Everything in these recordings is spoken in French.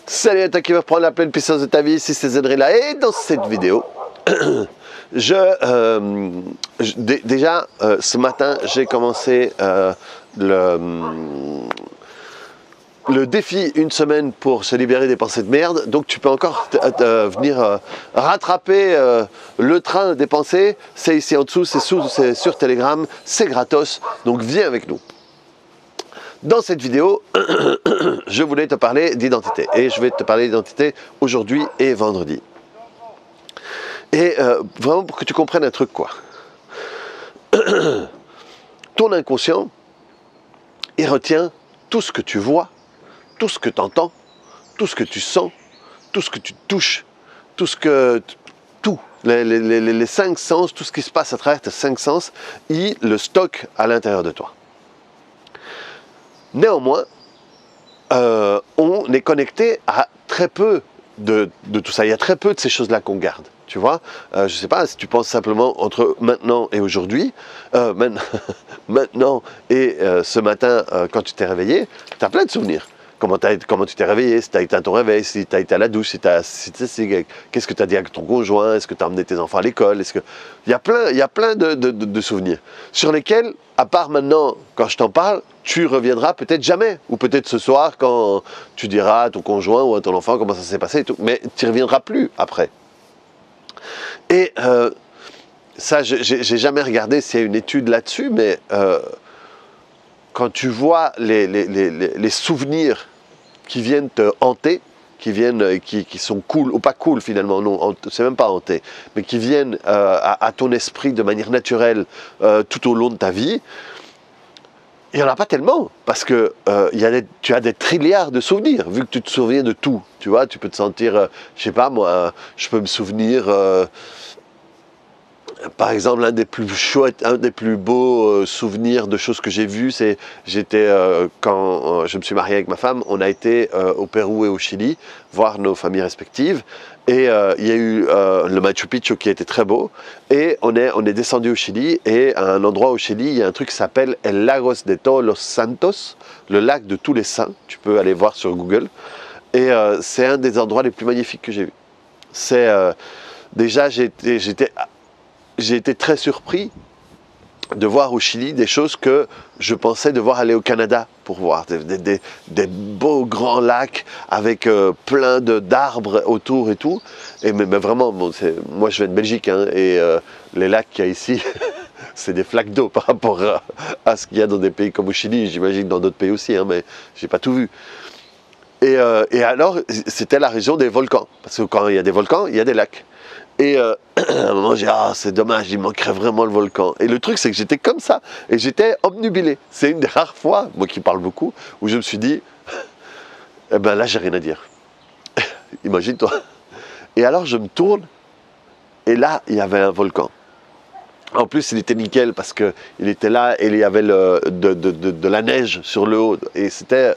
Salut à toi qui veut prendre la pleine puissance de ta vie, ici c'est Zedrilla et dans cette vidéo, déjà ce matin j'ai commencé le défi une semaine pour se libérer des pensées de merde, donc tu peux encore venir rattraper le train des pensées, c'est ici en dessous, c'est sur Telegram, c'est gratos, donc viens avec nous. Dans cette vidéo, je voulais te parler d'identité et je vais te parler d'identité aujourd'hui et vendredi. Et vraiment pour que tu comprennes un truc quoi. Ton inconscient, il retient tout ce que tu vois, tout ce que tu entends, tout ce que tu sens, tout ce que tu touches, les cinq sens, tout ce qui se passe à travers tes cinq sens, il le stocke à l'intérieur de toi. Néanmoins, on est connecté à très peu de tout ça. Il y a très peu de ces choses-là qu'on garde. Tu vois, je ne sais pas si tu penses simplement entre maintenant et aujourd'hui, maintenant et ce matin quand tu t'es réveillé, tu as plein de souvenirs. Comment tu t'es réveillé, si tu as été à ton réveil, si tu as été à la douche, qu'est-ce que tu as dit avec ton conjoint, est-ce que tu as emmené tes enfants à l'école, il y a plein de souvenirs sur lesquels, à part maintenant, quand je t'en parle, tu reviendras peut-être jamais, ou peut-être ce soir quand tu diras à ton conjoint ou à ton enfant comment ça s'est passé et tout, mais tu ne reviendras plus après. Et ça, j'ai jamais regardé s'il y a une étude là-dessus, mais quand tu vois les souvenirs qui viennent te hanter, qui sont cool, ou pas cool finalement, non, c'est même pas hanter, mais qui viennent à ton esprit de manière naturelle tout au long de ta vie, il n'y en a pas tellement, parce que tu as des trilliards de souvenirs, vu que tu te souviens de tout, tu vois, tu peux te sentir, je sais pas moi, je peux me souvenir... Par exemple, l'un des plus chouettes, un des plus beaux souvenirs de choses que j'ai vues, c'est quand je me suis marié avec ma femme, on a été au Pérou et au Chili voir nos familles respectives. Et il y a eu le Machu Picchu qui était très beau. Et on est descendu au Chili. Et à un endroit au Chili, il y a un truc qui s'appelle El Lagos de Todos los Santos, le lac de tous les saints. Tu peux aller voir sur Google. Et c'est un des endroits les plus magnifiques que j'ai vus. C'est déjà j'ai été très surpris de voir au Chili des choses que je pensais devoir aller au Canada pour voir. Des beaux grands lacs avec plein d'arbres autour et tout. Mais vraiment, bon, moi je viens de Belgique, hein, et les lacs qu'il y a ici, c'est des flaques d'eau par rapport à ce qu'il y a dans des pays comme au Chili. J'imagine dans d'autres pays aussi, hein, mais j'ai pas tout vu. Et alors, c'était la région des volcans. Parce que quand il y a des volcans, il y a des lacs. Et à un moment, j'ai dit, ah, c'est dommage, il manquerait vraiment le volcan. Et le truc, c'est que j'étais comme ça, et j'étais obnubilé. C'est une des rares fois, moi qui parle beaucoup, où je me suis dit, eh ben là, j'ai rien à dire. Imagine-toi. Et alors, je me tourne, et là, il y avait un volcan. En plus, il était nickel, parce qu'il était là, et il y avait de la neige sur le haut. Et c'était...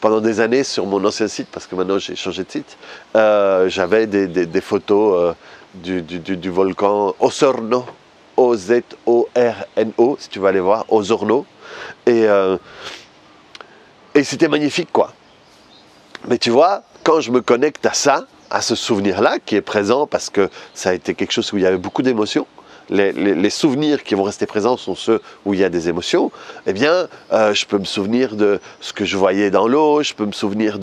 Pendant des années sur mon ancien site, parce que maintenant j'ai changé de site, j'avais des photos du volcan Osorno, O-Z-O-R-N-O, si tu veux aller voir, Osorno, et c'était magnifique quoi. Mais tu vois, quand je me connecte à ça, à ce souvenir-là, qui est présent parce que ça a été quelque chose où il y avait beaucoup d'émotions, les souvenirs qui vont rester présents sont ceux où il y a des émotions, eh bien, je peux me souvenir de ce que je voyais dans l'eau, je peux me souvenir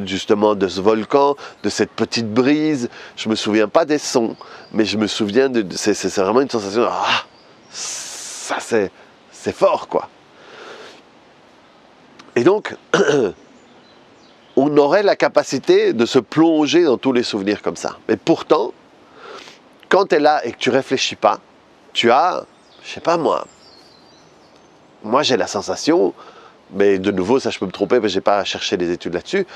justement de ce volcan, de cette petite brise. Je me souviens pas des sons, mais je me souviens c'est vraiment une sensation de, ah, ça c'est fort, quoi. Et donc, on aurait la capacité de se plonger dans tous les souvenirs comme ça. Mais pourtant, quand tu es là et que tu réfléchis pas, tu as, je sais pas moi j'ai la sensation, mais de nouveau ça je peux me tromper, mais j'ai pas cherché des études là-dessus,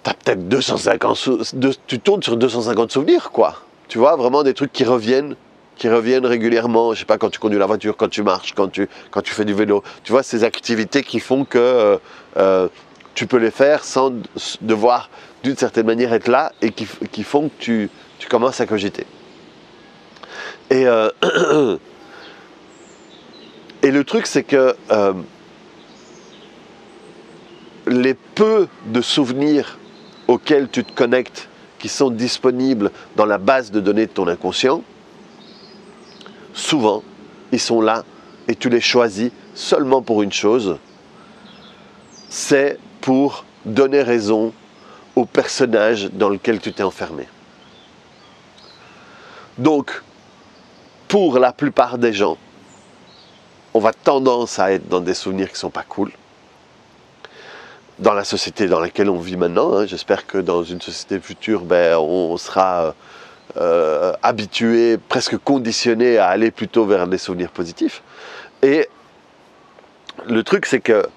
tu as peut-être 250, tu tournes sur 250 souvenirs quoi, tu vois, vraiment des trucs qui reviennent régulièrement, je sais pas, quand tu conduis la voiture, quand tu marches, quand tu fais du vélo, tu vois, ces activités qui font que tu peux les faire sans devoir d'une certaine manière être là et qui font que tu commences à cogiter. Et le truc, c'est que les peu de souvenirs auxquels tu te connectes, qui sont disponibles dans la base de données de ton inconscient, souvent, ils sont là et tu les choisis seulement pour une chose, c'est pour donner raison au personnage dans lequel tu t'es enfermé. Donc, pour la plupart des gens, on va tendance à être dans des souvenirs qui ne sont pas cool. Dans la société dans laquelle on vit maintenant, hein, j'espère que dans une société future, on sera habitué, presque conditionné à aller plutôt vers des souvenirs positifs. Et le truc, c'est que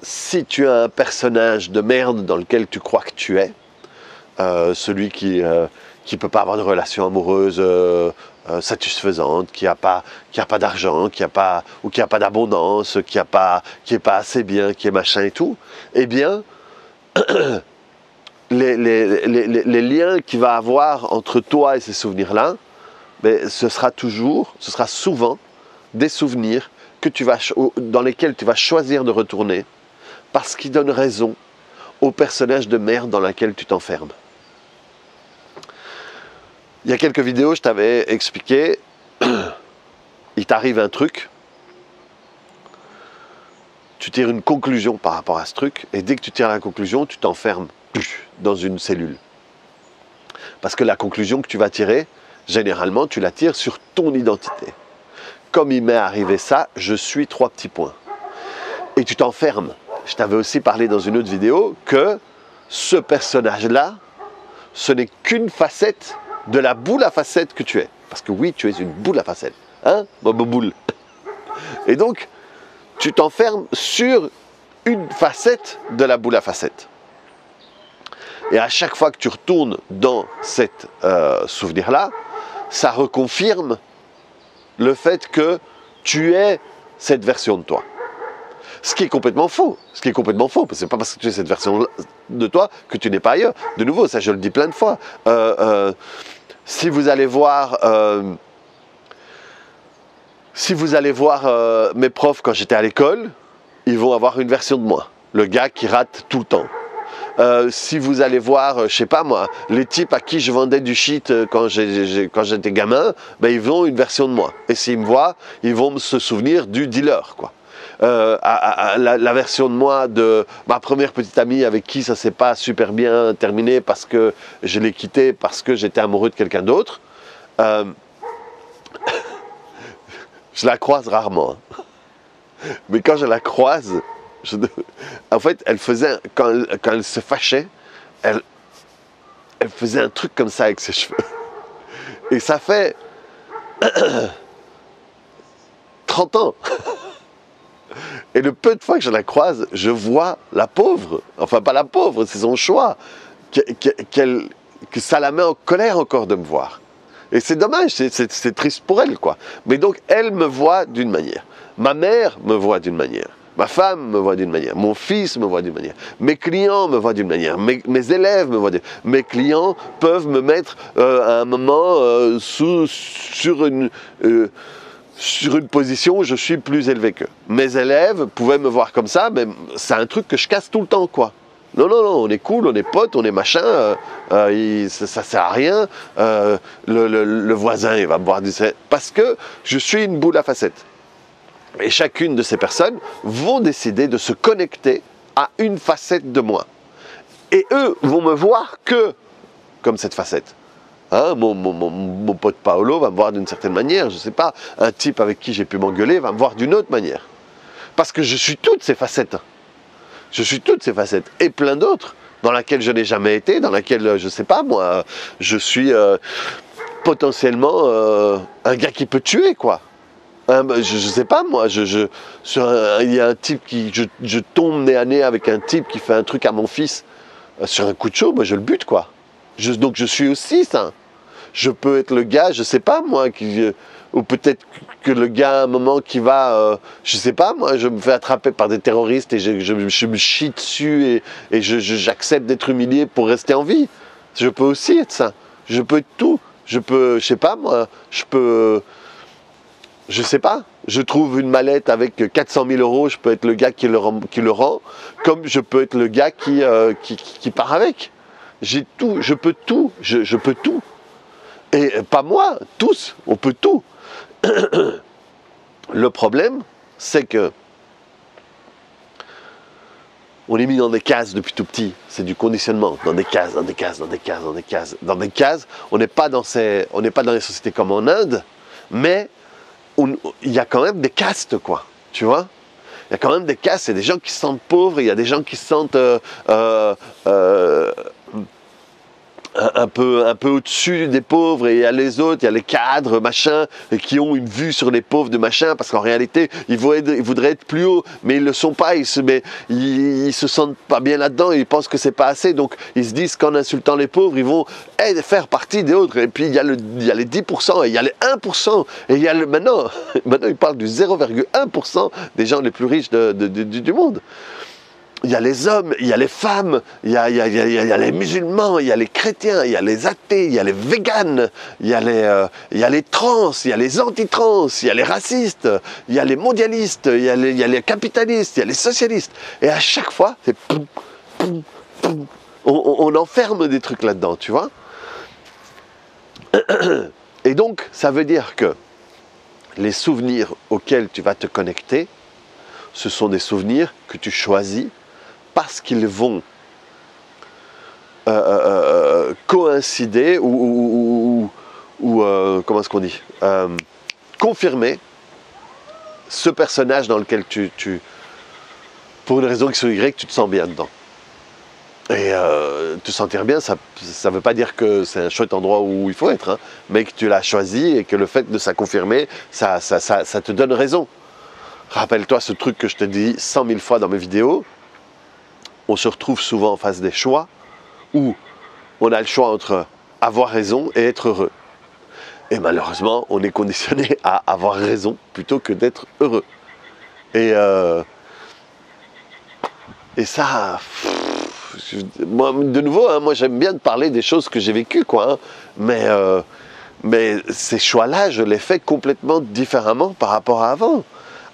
si tu as un personnage de merde dans lequel tu crois que tu es, celui qui ne peut pas avoir de relation amoureuse satisfaisante, qui n'a pas d'argent, qui n'a pas d'abondance, qui est pas assez bien, qui est machin et tout, eh bien, les liens qu'il va avoir entre toi et ces souvenirs-là, ce sera souvent des souvenirs dans lesquels tu vas choisir de retourner parce qu'ils donnent raison au personnage de merde dans lequel tu t'enfermes. Il y a quelques vidéos, je t'avais expliqué, il t'arrive un truc, tu tires une conclusion par rapport à ce truc, et dès que tu tires la conclusion, tu t'enfermes dans une cellule. Parce que la conclusion que tu vas tirer, généralement, tu la tires sur ton identité. Comme il m'est arrivé ça, je suis 3 petits points. Et tu t'enfermes. Je t'avais aussi parlé dans une autre vidéo que ce personnage-là, ce n'est qu'une facette de la boule à facettes que tu es. Parce que oui, tu es une boule à facettes. Hein, boule. Et donc, tu t'enfermes sur une facette de la boule à facettes. Et à chaque fois que tu retournes dans cet souvenir-là, ça reconfirme le fait que tu es cette version de toi. Ce qui est complètement faux. Ce qui est complètement faux. C'est pas parce que tu es cette version de toi que tu n'es pas ailleurs. De nouveau, ça je le dis plein de fois. Si vous allez voir mes profs quand j'étais à l'école, ils vont avoir une version de moi. Le gars qui rate tout le temps. Si vous allez voir, je sais pas moi, les types à qui je vendais du shit quand j'étais gamin, ils ont une version de moi. Et s'ils me voient, ils vont se souvenir du dealer, quoi. La version de moi de ma première petite amie avec qui ça s'est pas super bien terminé parce que je l'ai quittée parce que j'étais amoureux de quelqu'un d'autre. Je la croise rarement. Hein. Mais quand je la croise, en fait, quand elle se fâchait, elle faisait un truc comme ça avec ses cheveux. Et ça fait 30 ans. Et le peu de fois que je la croise, je vois la pauvre, enfin pas la pauvre, c'est son choix, que ça la met en colère encore de me voir. Et c'est dommage, c'est triste pour elle, quoi. Mais donc, elle me voit d'une manière. Ma mère me voit d'une manière. Ma femme me voit d'une manière. Mon fils me voit d'une manière. Mes clients me voient d'une manière. Mes élèves me voient d'une manière. Mes clients peuvent me mettre à un moment sur une position où je suis plus élevé qu'eux. Mes élèves pouvaient me voir comme ça, mais c'est un truc que je casse tout le temps, quoi. Non, on est cool, on est potes, on est machin, ça sert à rien, le voisin, il va me voir parce que je suis une boule à facettes. Et chacune de ces personnes vont décider de se connecter à une facette de moi. Et eux vont me voir que comme cette facette. Hein, mon pote Paolo va me voir d'une certaine manière, je ne sais pas, un type avec qui j'ai pu m'engueuler va me voir d'une autre manière. Parce que je suis toutes ces facettes. Je suis toutes ces facettes. Et plein d'autres, dans laquelle je n'ai jamais été, dans laquelle, je ne sais pas moi, je suis potentiellement un gars qui peut tuer, quoi. Je ne sais pas moi, il y a un type je tombe nez à nez avec un type qui fait un truc à mon fils sur un coup de chaud, moi je le bute, quoi. Donc je suis aussi ça. Je peux être le gars, je sais pas moi, ou peut-être que le gars à un moment qui va, je sais pas moi, je me fais attraper par des terroristes et je me chie dessus et j'accepte d'être humilié pour rester en vie. Je peux aussi être ça. Je peux être tout. Je peux, je sais pas moi, je sais pas. je trouve une mallette avec 400 000 euros, je peux être le gars qui le rend, comme je peux être le gars qui part avec. J'ai tout, je peux tout, je peux tout. Et pas moi, tous, on peut tout. Le problème, c'est que on est mis dans des cases depuis tout petit. C'est du conditionnement, dans des cases, dans des cases, dans des cases, dans des cases, dans des cases. On n'est pas dans les sociétés comme en Inde, mais il y a quand même des castes, quoi. Tu vois? Il y a quand même des castes. Il y a des gens qui se sentent pauvres, il y a des gens qui se sentent un peu au-dessus des pauvres, et il y a les autres, il y a les cadres, machin, qui ont une vue sur les pauvres de machin, parce qu'en réalité, ils voudraient être plus haut, mais ils ne le sont pas, ils se sentent pas bien là-dedans, ils pensent que c'est pas assez, donc ils se disent qu'en insultant les pauvres, ils vont faire partie des autres, et puis il y a les 10%, et il y a les 1%, et il y a maintenant ils parlent du 0,1% des gens les plus riches du monde. Il y a les hommes, il y a les femmes, il y a les musulmans, il y a les chrétiens, il y a les athées, il y a les véganes, il y a les trans, il y a les anti-trans, il y a les racistes, il y a les mondialistes, il y a les capitalistes, il y a les socialistes. Et à chaque fois, c'est poum, poum, poum. On enferme des trucs là-dedans, tu vois. Et donc, ça veut dire que les souvenirs auxquels tu vas te connecter, ce sont des souvenirs que tu choisis parce qu'ils vont coïncider ou comment est-ce qu'on dit, confirmer ce personnage dans lequel pour une raison X ou Y, tu te sens bien dedans. Et te sentir bien, ça ne veut pas dire que c'est un chouette endroit où il faut être, hein, mais que tu l'as choisi et que le fait de ça confirmer, ça te donne raison. Rappelle-toi ce truc que je te dis 100 000 fois dans mes vidéos. On se retrouve souvent en face des choix où on a le choix entre avoir raison et être heureux. Et malheureusement, on est conditionné à avoir raison plutôt que d'être heureux. Et ça, moi, de nouveau, hein, moi j'aime bien te parler des choses que j'ai vécues, quoi. Hein, mais ces choix-là, je les fais complètement différemment par rapport à avant.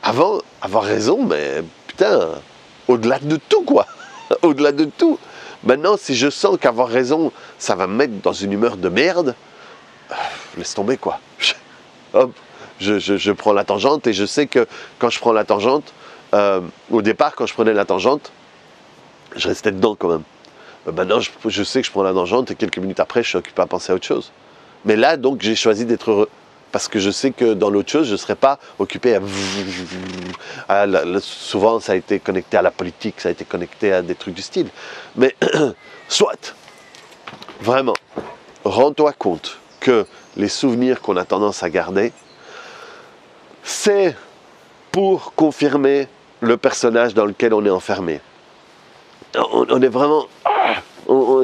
Avant, avoir raison, mais putain, au-delà de tout, quoi. Au-delà de tout. Maintenant, si je sens qu'avoir raison, ça va me mettre dans une humeur de merde, laisse tomber, quoi. Hop, je prends la tangente, et je sais que quand je prends la tangente, au départ, quand je prenais la tangente, je restais dedans quand même. Maintenant, je sais que je prends la tangente, et quelques minutes après, je suis occupé à penser à autre chose. Mais là, donc, j'ai choisi d'être heureux. Parce que je sais que dans l'autre chose, je ne serais pas occupé à souvent, ça a été connecté à la politique, ça a été connecté à des trucs du style. Mais, soit, vraiment, rends-toi compte que les souvenirs qu'on a tendance à garder, c'est pour confirmer le personnage dans lequel on est enfermé. On est vraiment...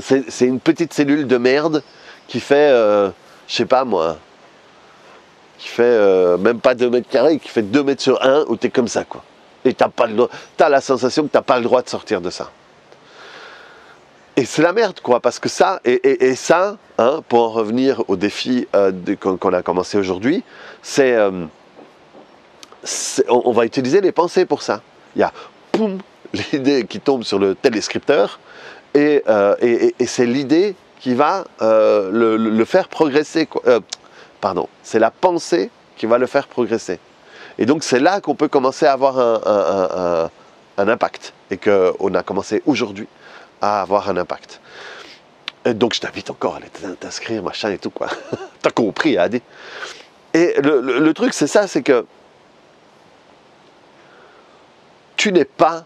c'est une petite cellule de merde qui fait, je sais pas moi... qui fait même pas 2 mètres carrés, qui fait 2 mètres sur 1, où tu es comme ça, quoi. Et tu as la sensation que tu n'as pas le droit de sortir de ça. Et c'est la merde, quoi, parce que ça, et ça, hein, pour en revenir au défi qu'on a commencé aujourd'hui, on va utiliser les pensées pour ça. Il y a, poum, l'idée qui tombe sur le téléscripteur, et c'est l'idée qui va le faire progresser, quoi. Pardon, c'est la pensée qui va le faire progresser. Et donc c'est là qu'on peut commencer à avoir un impact. Et qu'on a commencé aujourd'hui à avoir un impact. Et donc je t'invite encore à aller t'inscrire, machin et tout, quoi. T'as compris, Adi. Et le truc, c'est ça, c'est que tu n'es pas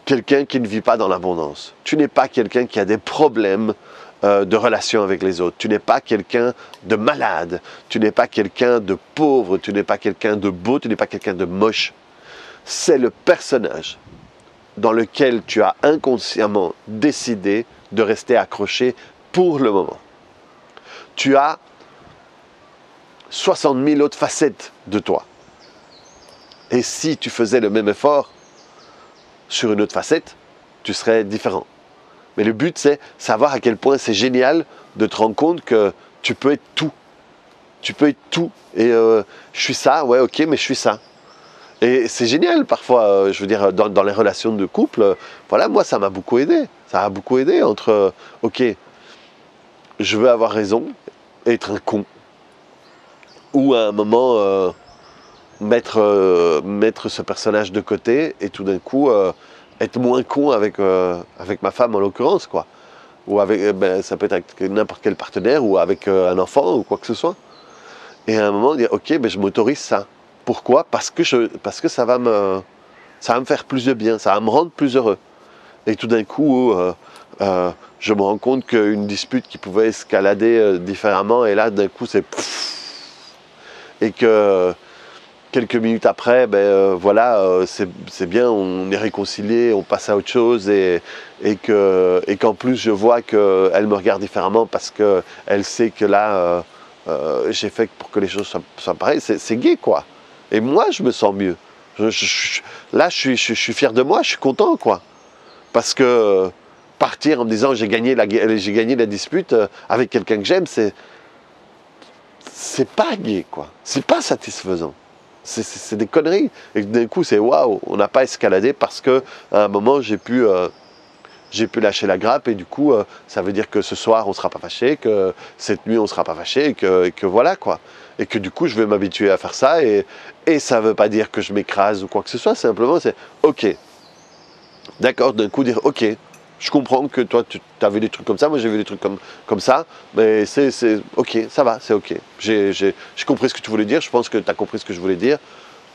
quelqu'un qui ne vit pas dans l'abondance. Tu n'es pas quelqu'un qui a des problèmes de relation avec les autres. Tu n'es pas quelqu'un de malade, tu n'es pas quelqu'un de pauvre, tu n'es pas quelqu'un de beau, tu n'es pas quelqu'un de moche. C'est le personnage dans lequel tu as inconsciemment décidé de rester accroché pour le moment. Tu as 60 000 autres facettes de toi. Et si tu faisais le même effort sur une autre facette, tu serais différent. Mais le but, c'est savoir à quel point c'est génial de te rendre compte que tu peux être tout. Tu peux être tout. Et je suis ça, ouais, ok, mais je suis ça. Et c'est génial parfois, je veux dire, dans les relations de couple, voilà, moi ça m'a beaucoup aidé. Ça a beaucoup aidé entre, ok, je veux avoir raison, être un con. Ou à un moment, mettre ce personnage de côté et tout d'un coup, être moins con avec ma femme en l'occurrence, quoi. Ou avec, ça peut être avec n'importe quel partenaire ou avec un enfant ou quoi que ce soit. Et à un moment, dire, ok, je m'autorise ça. Pourquoi ? Parce que ça va me faire plus de bien, ça va me rendre plus heureux. Et tout d'un coup, je me rends compte qu'une dispute qui pouvait escalader différemment, et là, d'un coup, c'est... Et que quelques minutes après, voilà, c'est bien, on est réconcilié, on passe à autre chose, et qu'en plus, je vois qu'elle me regarde différemment parce qu'elle sait que là, j'ai fait pour que les choses soient pareilles. C'est gai, quoi. Et moi, je me sens mieux. Là, je suis fier de moi, je suis content, quoi. Parce que partir en me disant j'ai gagné la dispute avec quelqu'un que j'aime, c'est pas gai, quoi. C'est pas satisfaisant. C'est des conneries. Et d'un coup, c'est waouh, on n'a pas escaladé parce que à un moment, j'ai pu lâcher la grappe, et du coup, ça veut dire que ce soir, on ne sera pas fâché, que cette nuit, on ne sera pas fâché, et que voilà, quoi. Et que du coup, je vais m'habituer à faire ça, et ça ne veut pas dire que je m'écrase ou quoi que ce soit, simplement, c'est ok. D'accord, d'un coup, dire ok, je comprends que toi, tu as vu des trucs comme ça, moi j'ai vu des trucs comme ça, mais c'est ok, ça va, c'est ok. J'ai compris ce que tu voulais dire, je pense que tu as compris ce que je voulais dire,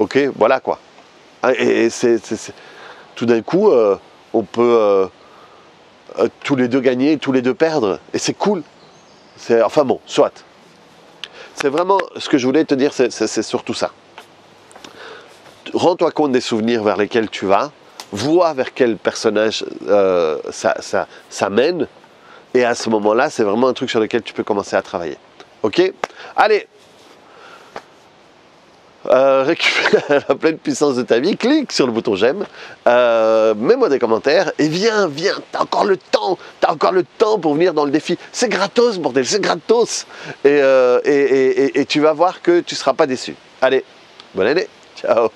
ok, voilà, quoi. Et tout d'un coup, on peut... tous les deux gagner et tous les deux perdre. Et c'est cool. Enfin bon, soit. C'est vraiment ce que je voulais te dire, c'est surtout ça. Rends-toi compte des souvenirs vers lesquels tu vas, vois vers quel personnage ça mène, et à ce moment-là, c'est vraiment un truc sur lequel tu peux commencer à travailler. Ok ? Allez, récupère la pleine puissance de ta vie, clique sur le bouton j'aime, mets-moi des commentaires, et viens, t'as encore le temps pour venir dans le défi. C'est gratos, bordel, c'est gratos. Et tu vas voir que tu ne seras pas déçu. Allez, bonne année, ciao.